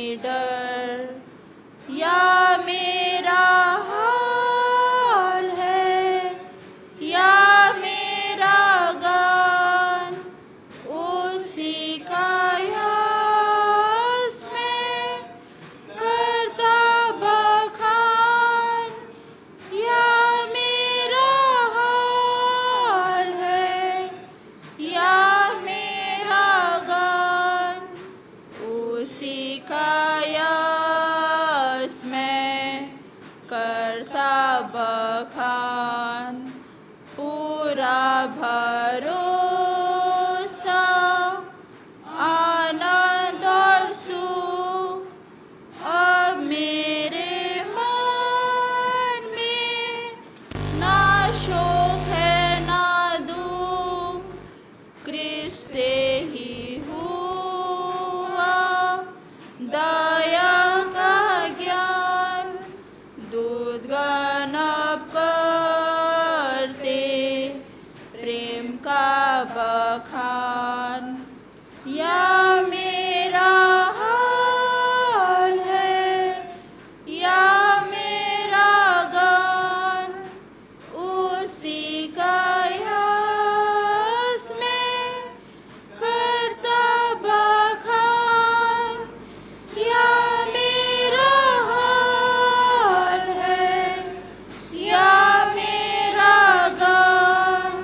निडर, या मेरा हाल है, या मेरा गान उसी का यश में करता बखान। या मेरा हाल है, या मेरा गान उसी का यश में करता बखान। पूरा भरोसा, आनंद और सुख अब मेरे मन में, ना शोक है ना दुख, कृष्ण से ही हुआ दया का ज्ञान। दूत गण करते प्रेम का बखान। या मेरा हाल है, या मेरा गान उसी का यश में करता बखान। या मेरा हाल है, या मेरा गान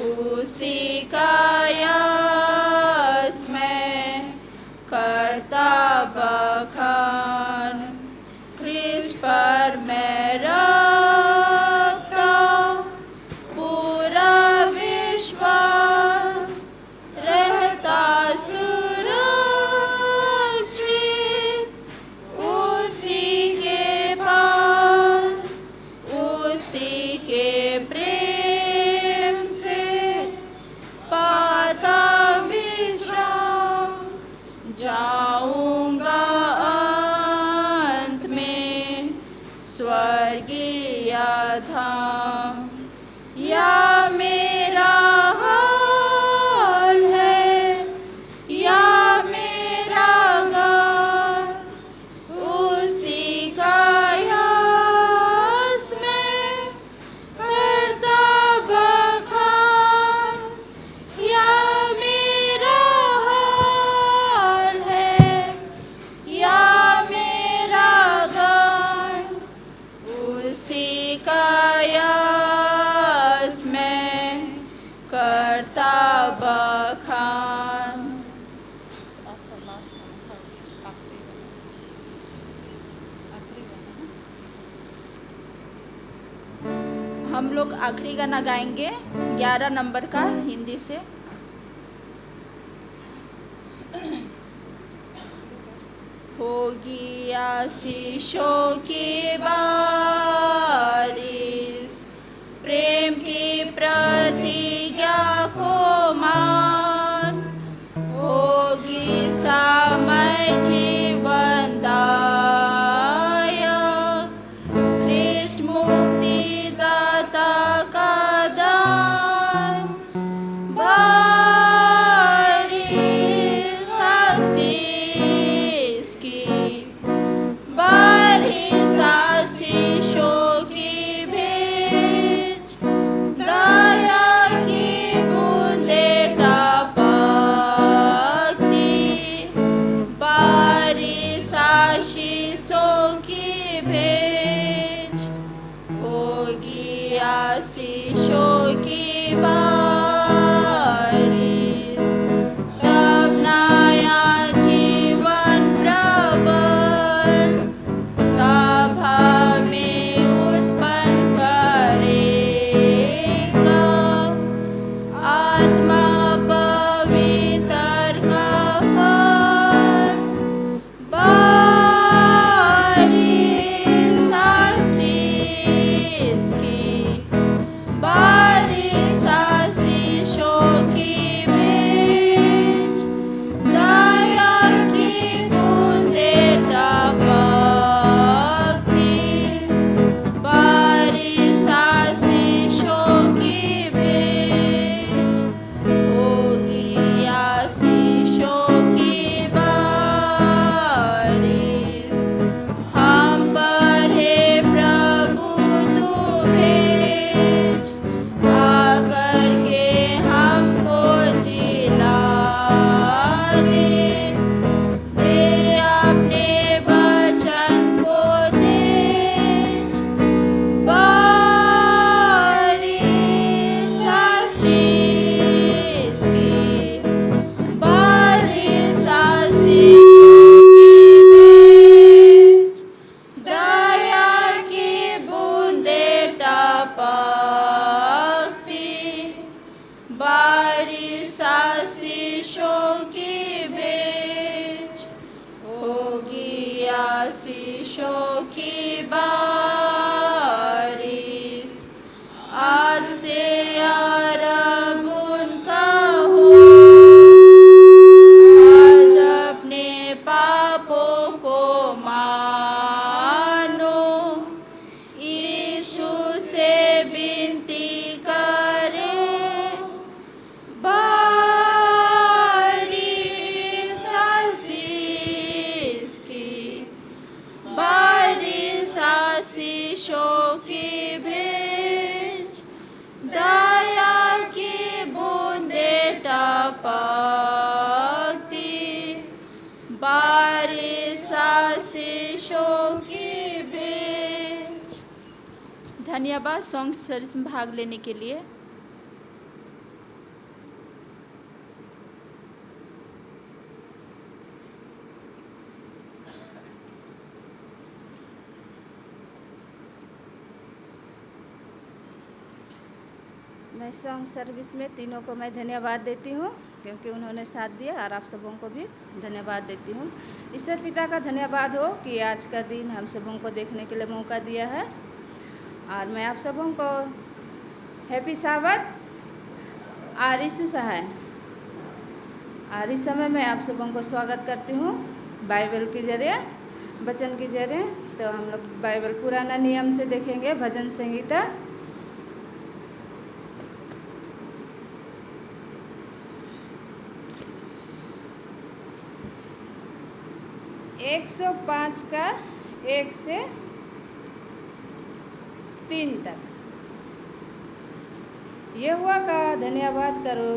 उसी का यश में करता बखान। कृष्ण पर मैं रखता पूरा विश्वास, रहता सुरक्षित उसी के पास। उसी के प्रेम से पाता विश्राम, जाऊंगा अंत में स्वर्गीय धाम। या मेरा हाल है, या मेरा गान उसी का यश में करता बखान। या मेरा हाल है, या मेरा गान उसी का यश में करता बखान। हम लोग आखिरी गाना गाएंगे 11 नंबर का हिंदी से। होगी आशीषों की बारिश, प्रेम की प्रतिज्ञा को मान। होगी समय जीवन दायक, कृष्ण मुक्ति दाता का दान। बारिश आशीष की, बारिश आशीषों की भेज, दया बारिश आशीषों की भेंट होगी, आशीषों की बारिश। आज से आरंभ उनका हो, आज अपने पापों को मानो, यीशु से विनती करे। बारिश आशीष की, बारिश आशीषों की भेंट, दया की बूंदे टपकती, बारिश आशीषों की भेंट। धन्यवाद सॉन्ग सर्विस में भाग लेने के लिए। मैं सॉन्ग सर्विस में तीनों को मैं धन्यवाद देती हूँ क्योंकि उन्होंने साथ दिया, और आप सबों को भी धन्यवाद देती हूँ। ईश्वर पिता का धन्यवाद हो कि आज का दिन हम सबों को देखने के लिए मौका दिया है, और मैं आप सबों को हैप्पी साबत और यीशु सहाय। और इस समय मैं आप सबों को स्वागत करती हूँ बाइबल के जरिए, वचन के जरिए। तो हम लोग बाइबल पुराना नियम से देखेंगे, भजन संहिता 105 का 1 से 3 तक। यहोवा का धन्यवाद करो,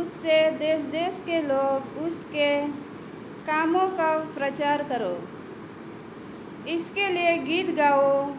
उससे देश देश के लोग उसके कामों का प्रचार करो। इसके लिए गीत गाओ,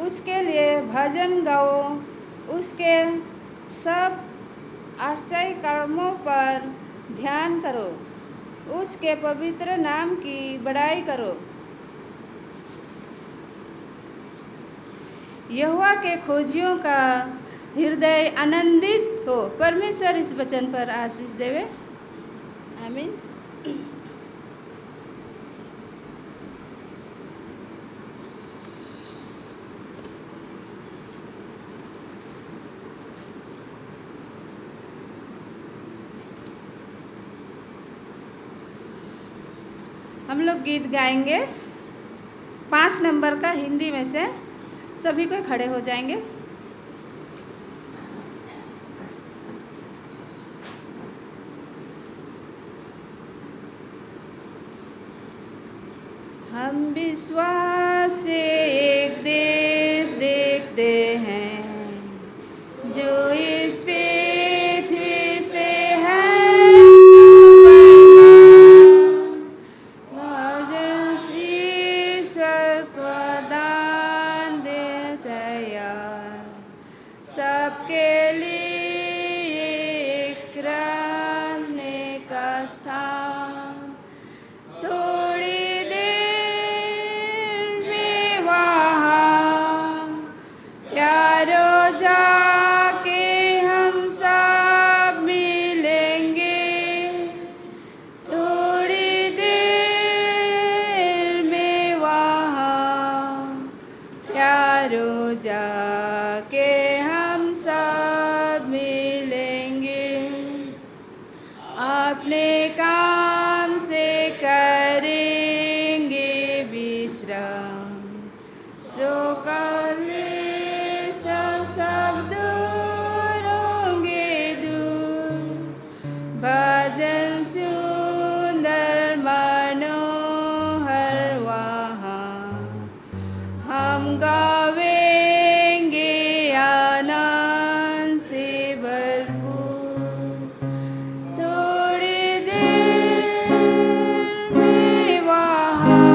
उसके लिए भजन गाओ, उसके सब आश्चर्य कर्मों पर ध्यान करो, उसके पवित्र नाम की बड़ाई करो। यहोवा के खोजियों का हृदय आनंदित हो। परमेश्वर इस वचन पर आशीष देवे। आमीन। हम लोग गीत गाएंगे 5 नंबर का, हिंदी में से। सभी को खड़े हो जाएंगे। हम विश्वास से एक देश देखते हैं जो इस पृथ्वी से है ईश्वर को दान दे तैयार, सबके लिए एक रहने का स्थान। थोड़ी देर में वहाँ प्यारो जाके हम सब मिलेंगे। थोड़ी देर में वहाँ प्यारो जाके हम सब मिलेंगे। अपने काम से करेंगे विश्राम, सो कलेश सब दूर होंगे दूर। भजन सुंदर मनोहर वहाँ हम गावेंगे आनंद से भरपूर। थोड़ी देर में वहाँ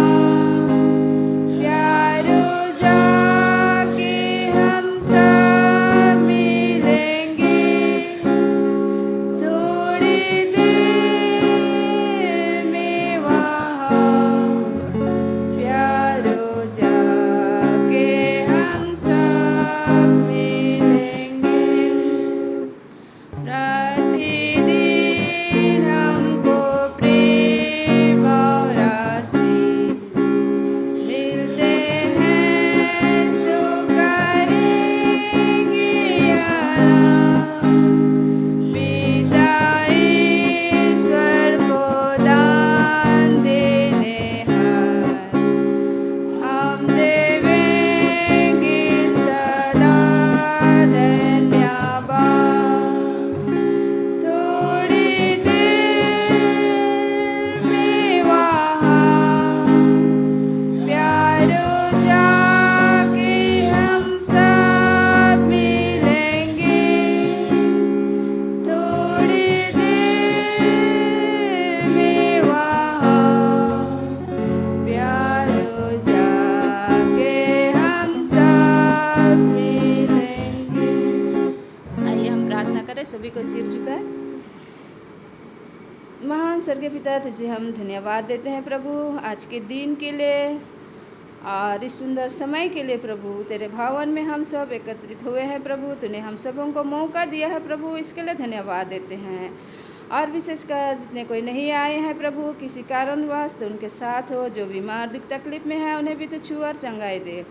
प्यारो जाके हम सब करें, सभी को सिर झुकाए। महान स्वर्गीय पिता, तुझे हम धन्यवाद देते हैं प्रभु, आज के दिन के लिए और इस सुंदर समय के लिए प्रभु। तेरे भवन में हम सब एकत्रित हुए हैं प्रभु, तूने हम सबों को मौका दिया है प्रभु, इसके लिए धन्यवाद देते हैं। और विशेषकर जितने कोई नहीं आए हैं प्रभु किसी कारणवश, तो उनके साथ हो, जो बीमार दुख तकलीफ में है उन्हें भी तू छू और चंगाई दे।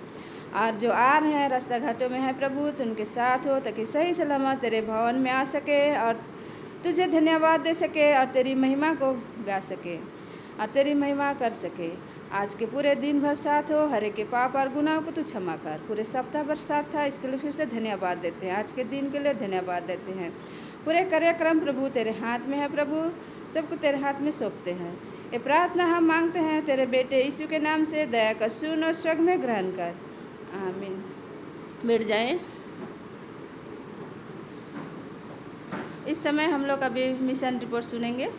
और जो आ रहे हैं रास्ता घाटों में है प्रभु, तो उनके साथ हो ताकि सही सलामत तेरे भवन में आ सके और तुझे धन्यवाद दे सके और तेरी महिमा को गा सके और तेरी महिमा कर सके। आज के पूरे दिन भर साथ हो, हर एक के पाप और गुनाहों को तू क्षमा कर। पूरे सप्ताह भर साथ था, इसके लिए फिर से धन्यवाद देते हैं। आज के दिन के लिए धन्यवाद देते हैं। पूरे कार्यक्रम प्रभु तेरे हाथ में है प्रभु, सबको तेरे हाथ में सौंपते हैं। ये प्रार्थना हम मांगते हैं तेरे बेटे यीशु के नाम से, दया कर सुन और स्वर्ग में ग्रहण कर, आमीन। बैठ जाए। इस समय हम लोग अभी मिशन रिपोर्ट सुनेंगे।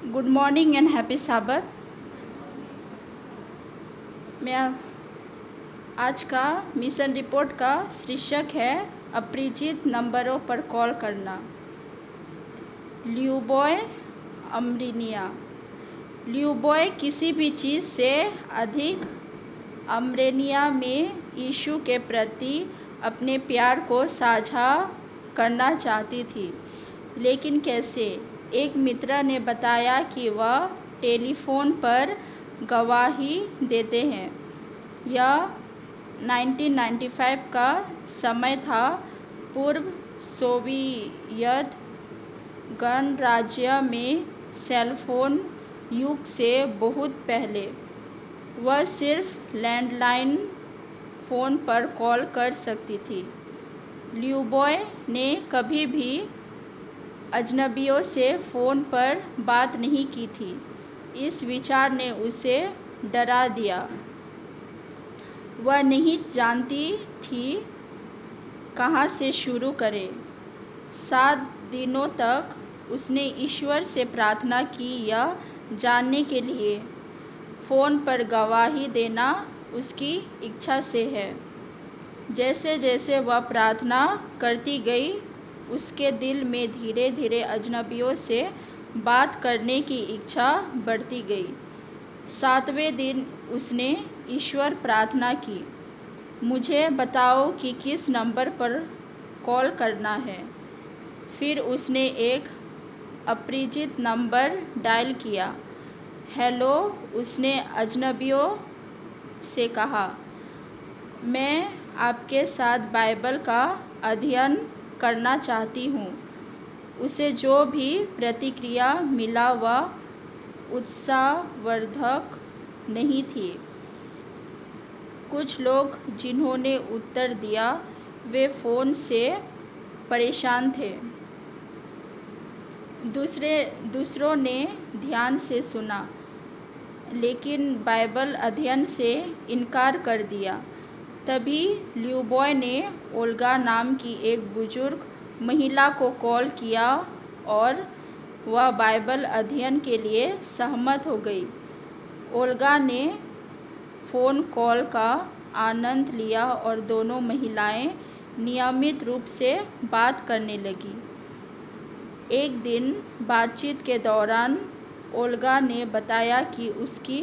गुड मॉर्निंग एंड हैप्पी साबत। मैं आज का मिशन रिपोर्ट का शीर्षक है अपरिचित नंबरों पर कॉल करना। ल्यूबॉय अमरीनिया। ल्यूबॉय किसी भी चीज़ से अधिक अमरेनिया में यीशु के प्रति अपने प्यार को साझा करना चाहती थी, लेकिन कैसे? एक मित्र ने बताया कि वह टेलीफोन पर गवाही देते हैं। यह 1995 का समय था, पूर्व सोवियत गणराज्य में सेलफोन युग से बहुत पहले। वह सिर्फ लैंडलाइन फ़ोन पर कॉल कर सकती थी। ल्यूबॉय ने कभी भी अजनबियों से फ़ोन पर बात नहीं की थी। इस विचार ने उसे डरा दिया। वह नहीं जानती थी कहाँ से शुरू करे। 7 दिनों तक उसने ईश्वर से प्रार्थना की यह जानने के लिए फ़ोन पर गवाही देना उसकी इच्छा से है। जैसे जैसे वह प्रार्थना करती गई, उसके दिल में धीरे धीरे अजनबियों से बात करने की इच्छा बढ़ती गई। 7वें दिन उसने ईश्वर प्रार्थना की, मुझे बताओ कि किस नंबर पर कॉल करना है। फिर उसने एक अपरिचित नंबर डायल किया। हेलो, उसने अजनबियों से कहा, मैं आपके साथ बाइबल का अध्ययन करना चाहती हूँ। उसे जो भी प्रतिक्रिया मिला वह उत्साहवर्धक नहीं थी। कुछ लोग जिन्होंने उत्तर दिया वे फ़ोन से परेशान थे। दूसरों ने ध्यान से सुना, लेकिन बाइबल अध्ययन से इनकार कर दिया। तभी ल्यूबॉय ने ओल्गा नाम की एक बुजुर्ग महिला को कॉल किया और वह बाइबल अध्ययन के लिए सहमत हो गई। ओल्गा ने फ़ोन कॉल का आनंद लिया और दोनों महिलाएं नियमित रूप से बात करने लगीं। एक दिन बातचीत के दौरान ओल्गा ने बताया कि उसकी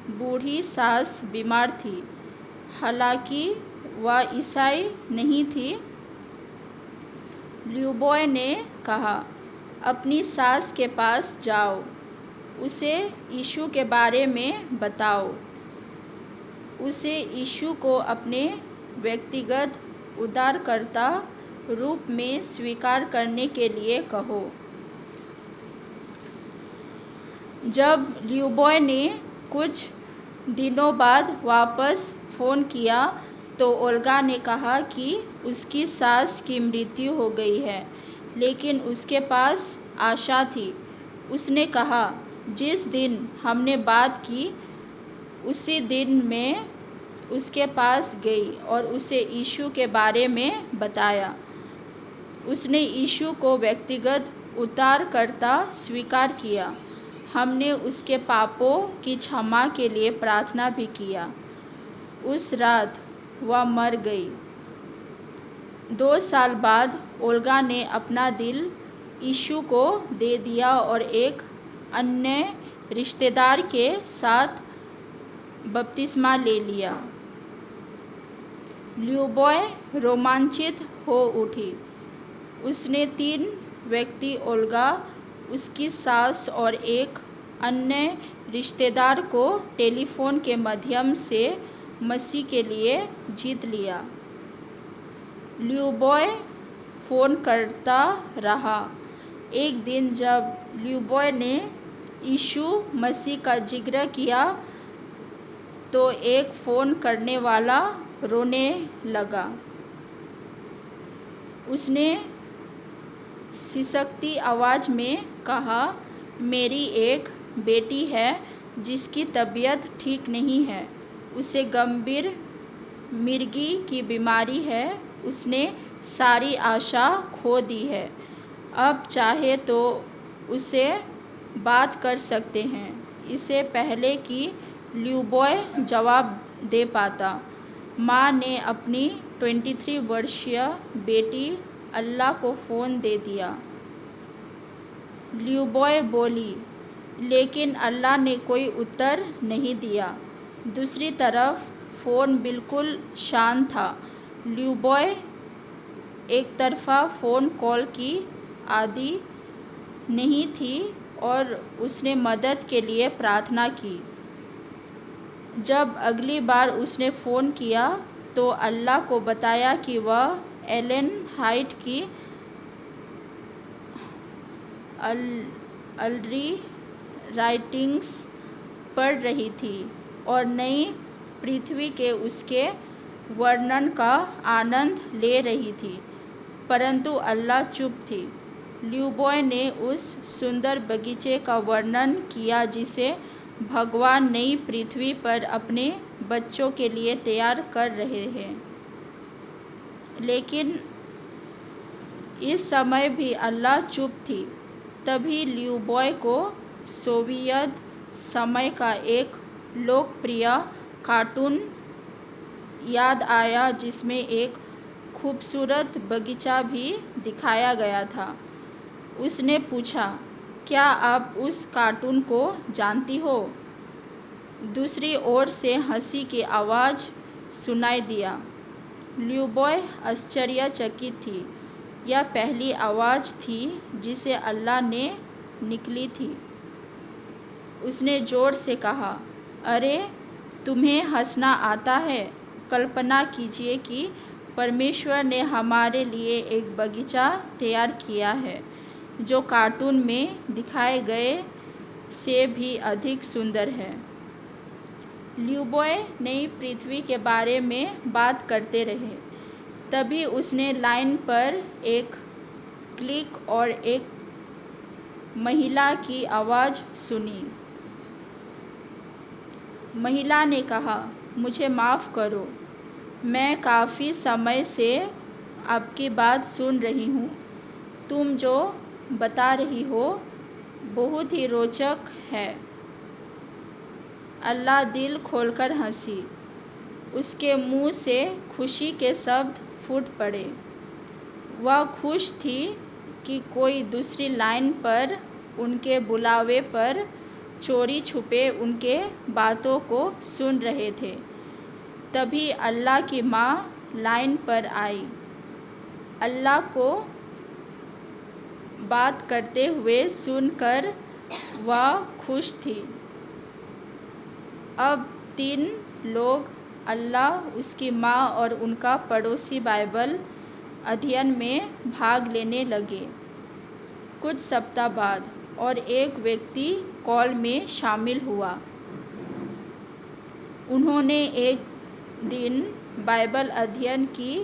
बूढ़ी सास बीमार थी। हालांकि वह ईसाई नहीं थी। ल्यूबॉय ने कहा, अपनी सास के पास जाओ, उसे यीशु के बारे में बताओ। उसे यीशु को अपने व्यक्तिगत उद्धारकर्ता रूप में स्वीकार करने के लिए कहो। जब ल्यूबॉय ने कुछ दिनों बाद वापस फ़ोन किया तो ओल्गा ने कहा कि उसकी सास की मृत्यु हो गई है, लेकिन उसके पास आशा थी। उसने कहा, जिस दिन हमने बात की उसी दिन मैं उसके पास गई और उसे यीशु के बारे में बताया। उसने यीशु को व्यक्तिगत उद्धारकर्ता स्वीकार किया। हमने उसके पापों की क्षमा के लिए प्रार्थना भी किया। उस रात वह मर गई। 2 साल बाद ओल्गा ने अपना दिल यीशु को दे दिया और एक अन्य रिश्तेदार के साथ बपतिस्मा ले लिया। ल्यूबॉय रोमांचित हो उठी। उसने 3 व्यक्ति ओल्गा, उसकी सास और एक अन्य रिश्तेदार को टेलीफोन के माध्यम से मसीह के लिए जीत लिया। ल्यूबॉय फ़ोन करता रहा। एक दिन जब ल्यूबॉय ने यीशु मसीह का जिक्र किया तो एक फ़ोन करने वाला रोने लगा। उसने सिसकती आवाज़ में कहा, मेरी एक बेटी है जिसकी तबीयत ठीक नहीं है। उसे गंभीर मिर्गी की बीमारी है। उसने सारी आशा खो दी है। अब चाहे तो उसे बात कर सकते हैं। इससे पहले कि ल्यूबॉय जवाब दे पाता, माँ ने अपनी 23 वर्षीय बेटी अल्लाह को फ़ोन दे दिया। ल्यूबॉय बोली, लेकिन अल्लाह ने कोई उत्तर नहीं दिया। दूसरी तरफ फ़ोन बिल्कुल शांत था। ल्यूबॉय एक तरफा फ़ोन कॉल की आदी नहीं थी और उसने मदद के लिए प्रार्थना की। जब अगली बार उसने फ़ोन किया तो अल्लाह को बताया कि वह एलन हाइट की अलरी राइटिंग्स पढ़ रही थी और नई पृथ्वी के उसके वर्णन का आनंद ले रही थी, परंतु अल्लाह चुप थी। ल्यूबॉय ने उस सुंदर बगीचे का वर्णन किया जिसे भगवान नई पृथ्वी पर अपने बच्चों के लिए तैयार कर रहे हैं। लेकिन इस समय भी अल्लाह चुप थी। तभी ल्यूबॉय को सोवियत समय का एक लोकप्रिय कार्टून याद आया जिसमें एक खूबसूरत बगीचा भी दिखाया गया था। उसने पूछा, क्या आप उस कार्टून को जानती हो? दूसरी ओर से हंसी की आवाज़ सुनाई दिया। ल्यूबॉय आश्चर्यचकित थी। यह पहली आवाज़ थी जिसे अल्लाह ने निकली थी। उसने ज़ोर से कहा, अरे, तुम्हें हंसना आता है? कल्पना कीजिए कि परमेश्वर ने हमारे लिए एक बगीचा तैयार किया है जो कार्टून में दिखाए गए से भी अधिक सुंदर है। ल्यूबॉय नई पृथ्वी के बारे में बात करते रहे। तभी उसने लाइन पर एक क्लिक और एक महिला की आवाज़ सुनी। महिला ने कहा, मुझे माफ़ करो, मैं काफ़ी समय से आपकी बात सुन रही हूँ। तुम जो बता रही हो बहुत ही रोचक है। अल्लाह दिल खोलकर हंसी। उसके मुंह से खुशी के शब्द फूट पड़े। वह खुश थी कि कोई दूसरी लाइन पर उनके बुलावे पर चोरी छुपे उनके बातों को सुन रहे थे। तभी अल्लाह की माँ लाइन पर आई। अल्लाह को बात करते हुए सुनकर वह खुश थी। अब 3 लोग अल्लाह, उसकी माँ और उनका पड़ोसी बाइबल अध्ययन में भाग लेने लगे। कुछ सप्ताह बाद और एक व्यक्ति कॉल में शामिल हुआ। उन्होंने एक दिन बाइबल अध्ययन की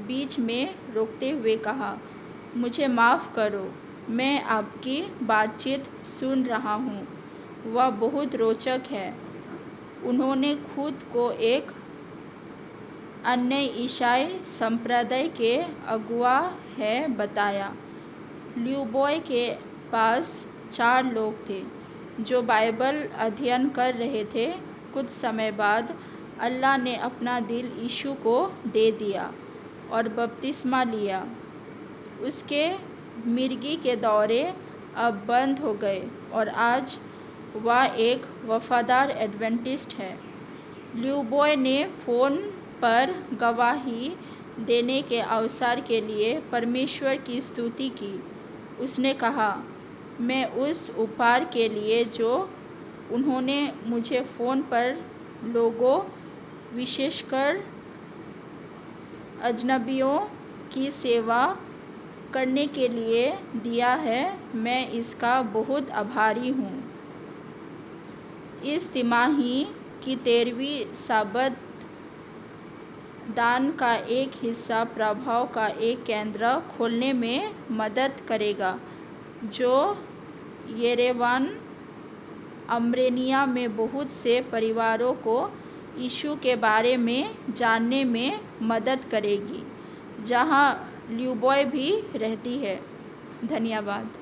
बीच में रोकते हुए कहा, मुझे माफ़ करो, मैं आपकी बातचीत सुन रहा हूँ। वह बहुत रोचक है। उन्होंने खुद को एक अन्य ईसाई संप्रदाय के अगुआ है बताया। ल्यूबॉय के पास 4 लोग थे जो बाइबल अध्ययन कर रहे थे। कुछ समय बाद अल्लाह ने अपना दिल यीशु को दे दिया और बपतिस्मा लिया। उसके मिर्गी के दौरे अब बंद हो गए और आज वह एक वफादार एडवेंटिस्ट है। ल्यूबॉय ने फ़ोन पर गवाही देने के अवसर के लिए परमेश्वर की स्तुति की। उसने कहा, मैं उस उपहार के लिए जो उन्होंने मुझे फ़ोन पर लोगों, विशेषकर अजनबियों की सेवा करने के लिए दिया है, मैं इसका बहुत आभारी हूँ। इस तिमाही की 13वीं साबत दान का एक हिस्सा प्रभाव का एक केंद्र खोलने में मदद करेगा जो येरेवान, आर्मेनिया में बहुत से परिवारों को यीशु के बारे में जानने में मदद करेगी, जहां ल्यूबॉय भी रहती है। धन्यवाद।